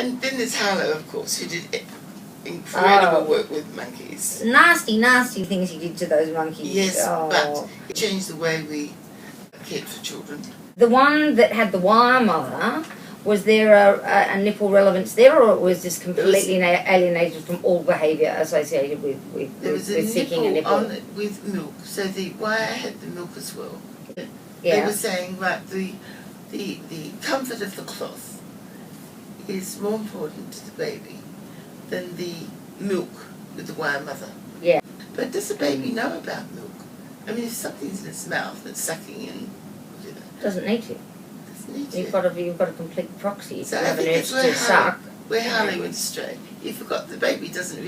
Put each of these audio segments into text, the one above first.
And then there's Harlow, of course, who did incredible work with monkeys. Nasty, nasty things he did to those monkeys. Yes, but it changed the way we cared for children. The one that had the wire mother, was there a nipple relevance there, or it was just completely alienated from all behaviour associated with seeking a nipple? There was a nipple on it with milk, so the wire had the milk as well. Yeah. They were saying, right, the comfort of the cloth is more important to the baby than the milk with the wire mother. Yeah. But does the baby know about milk? I mean, if something's in its mouth that's sucking in, whatever. Doesn't need to. You've got a complete proxy. So you I have an think urge it's to suck. where Harley went astray. He forgot the baby doesn't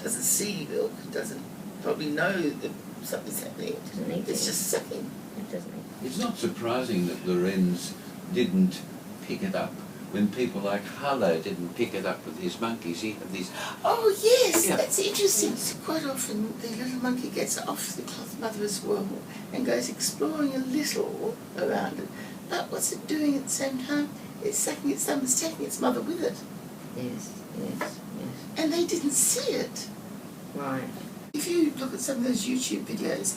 see milk, doesn't probably know that something's happening. It doesn't need it's to. just sucking. It doesn't need to. It's not surprising that Lorenz didn't pick it up when people like Harlow didn't pick it up with his monkeys. He had these... Oh yes, Yeah. that's interesting. So quite often the little monkey gets off the cloth mother as well and goes exploring a little around it. But what's it doing at the same time? It's sucking its thumb, it's taking its mother with it. Yes, yes, yes. And they didn't see it. Right. If you look at some of those YouTube videos,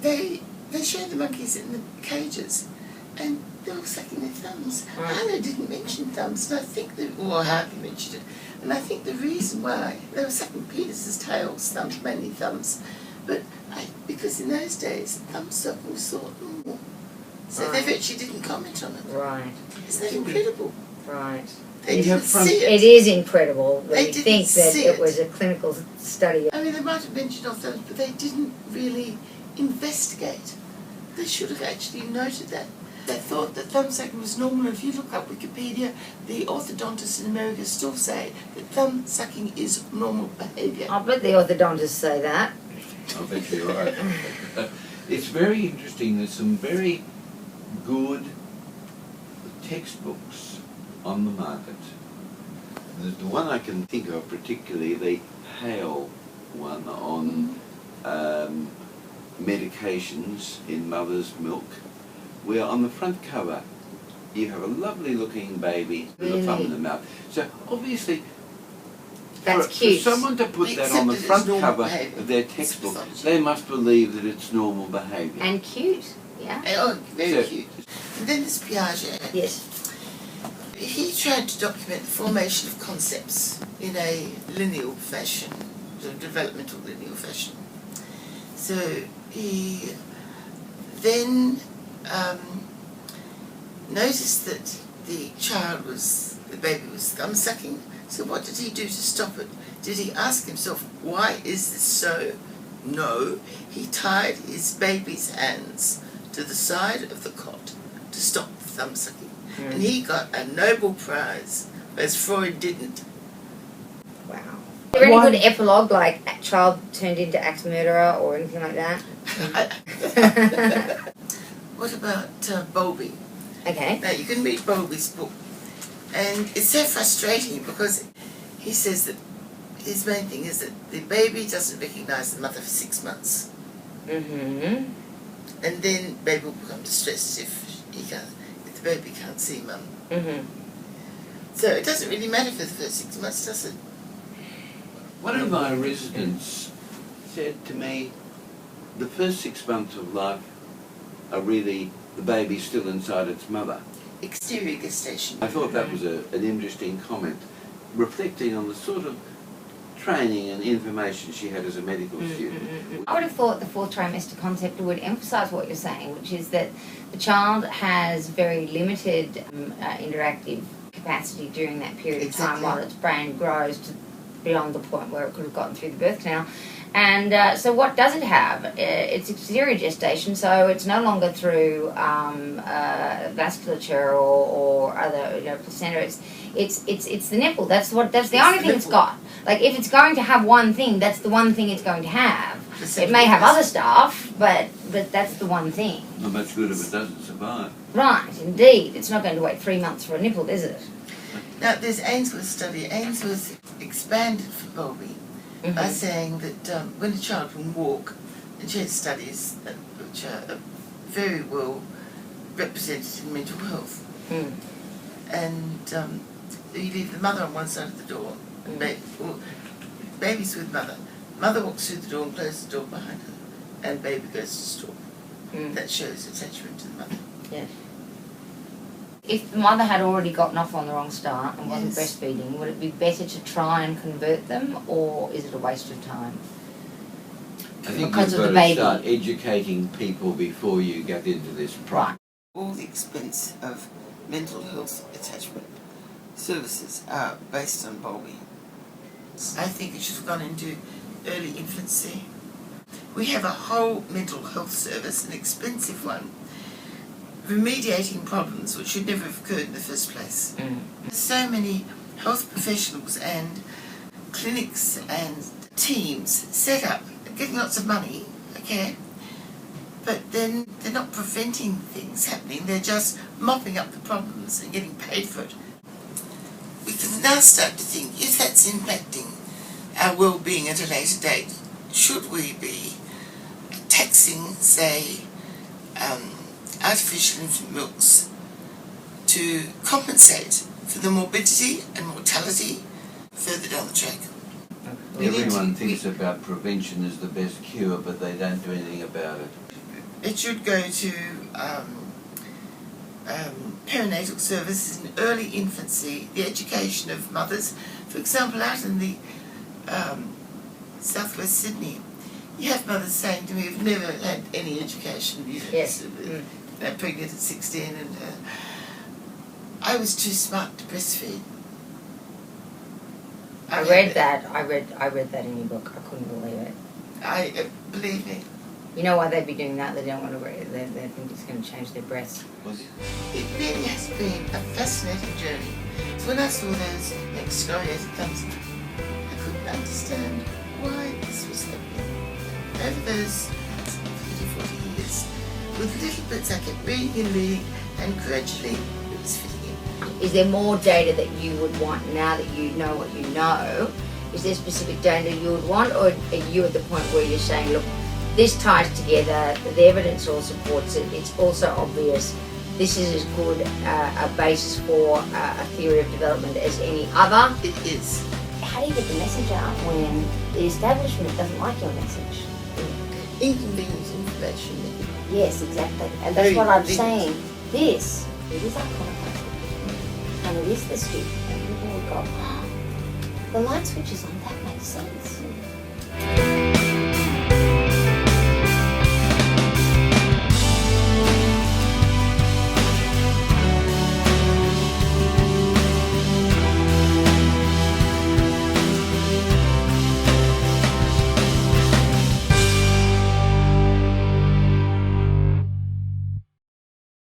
they show the monkeys in the cages and they're all sucking their thumbs. Right. Harlow didn't mention thumbs, and I think hardly mentioned it. And I think the reason why they were sucking Peter's tails, thumbs, mainly thumbs, but because in those days thumb sucking was thought normal, so they virtually didn't comment on it. Right. Isn't that incredible? Right. They didn't see It it. is incredible that They you didn't think that see it it. was a clinical study. I mean, they might have mentioned off those, but they didn't really investigate. They should have actually noted that. They thought that thumb sucking was normal. If you look up Wikipedia, the orthodontists in America still say that thumb sucking is normal behaviour. I bet the orthodontists say that. I bet you're right. It's very interesting. There's some very good textbooks on the market. The one I can think of particularly, the Hale one on medications in mother's milk, where on the front cover you have a lovely looking baby with a thumb in the mouth. So obviously That's for cute. someone to put that on the front cover of their textbook, they must believe that it's normal behaviour. And cute, yeah. Oh, very So- cute. And then there's Piaget. Yes. He tried to document the formation of concepts in a lineal fashion, sort of developmental lineal fashion. So he then noticed that the baby was thumb sucking. So what did he do to stop it? Did he ask himself, why is this so? No, he tied his baby's hands to the side of the cot to stop the thumb sucking. And he got a Nobel Prize, whereas Freud didn't. Wow. Is there any good epilogue, like a child turned into axe murderer or anything like that? What about Bowlby? Okay. Now, you can read Bowlby's book, and it's so frustrating because he says that his main thing is that the baby doesn't recognise the mother for 6 months. Mm-hmm. And then baby will become distressed if the baby can't see mum. Mm-hmm. So it doesn't really matter for the first 6 months, does it? One of my residents said to me, the first 6 months of life are really the baby still inside its mother. Exterior gestation. I thought that was an interesting comment, reflecting on the sort of training and information she had as a medical student. I would have thought the fourth trimester concept would emphasise what you're saying, which is that the child has very limited interactive capacity during that period of time while its brain grows to beyond the point where it could have gotten through the birth canal. And so what does it have? It's exterior gestation, so it's no longer through vasculature or other placenta. It's the nipple. That's the only thing it's got. Like if it's going to have one thing, that's the one thing it's going to have. It may have other stuff, but that's the one thing. Not much good if it doesn't survive. Right, indeed. It's not going to wait 3 months for a nipple, is it? Now, there's Ainsworth's study. Ainsworth expanded for Bowlby by saying that when a child can walk, and she had studies which are very well represented in mental health, and you leave the mother on one side of the door, and baby's with mother. Mother walks through the door and closes the door behind her, and baby goes to store. That shows attachment to the mother. Yeah. If the mother had already gotten off on the wrong start and wasn't breastfeeding, would it be better to try and convert them, or is it a waste of time? I think Because you've of got the to start baby. educating people before you get into this problem. Right. All the expense of mental health attachment services are based on Bowlby. I think it should have gone into early infancy. We have a whole mental health service, an expensive one, remediating problems which should never have occurred in the first place. There's so many health professionals and clinics and teams set up, getting lots of money, okay, but then they're not preventing things happening, they're just mopping up the problems and getting paid for it. We can now start to think, if that's impacting our well-being at a later date, should we be taxing, say, artificial infant milks to compensate for the morbidity and mortality further down the track? Everyone thinks about prevention as the best cure, but they don't do anything about it. It should go to perinatal services in early infancy, the education of mothers. For example, out in the southwest Sydney, you have mothers saying to me, "We've never had any education." Yes. They're pregnant at 16, and I was too smart to breastfeed. I read that. I read that in your book. I couldn't believe it. Believe me. You know why they'd be doing that? They don't want to. They think it's going to change their breasts. It really has been a fascinating journey. So when I saw those excoriated thumbs, I couldn't understand why this was happening. Over those 30, 40 years, with little bits I kept reading, and gradually it was fitting in. Is there more data that you would want now that you know what you know? Is there specific data you would want, or are you at the point where you're saying, look, this ties together, the evidence all supports it, it's also obvious, this is as good a basis for a theory of development as any other? It is. How do you get the message out when the establishment doesn't like your message? Inconvenient information. Yes, exactly. And that's what I'm saying. This, it is iconoclastic. And it is the street. And people will go, oh, the light switch is on, that makes sense.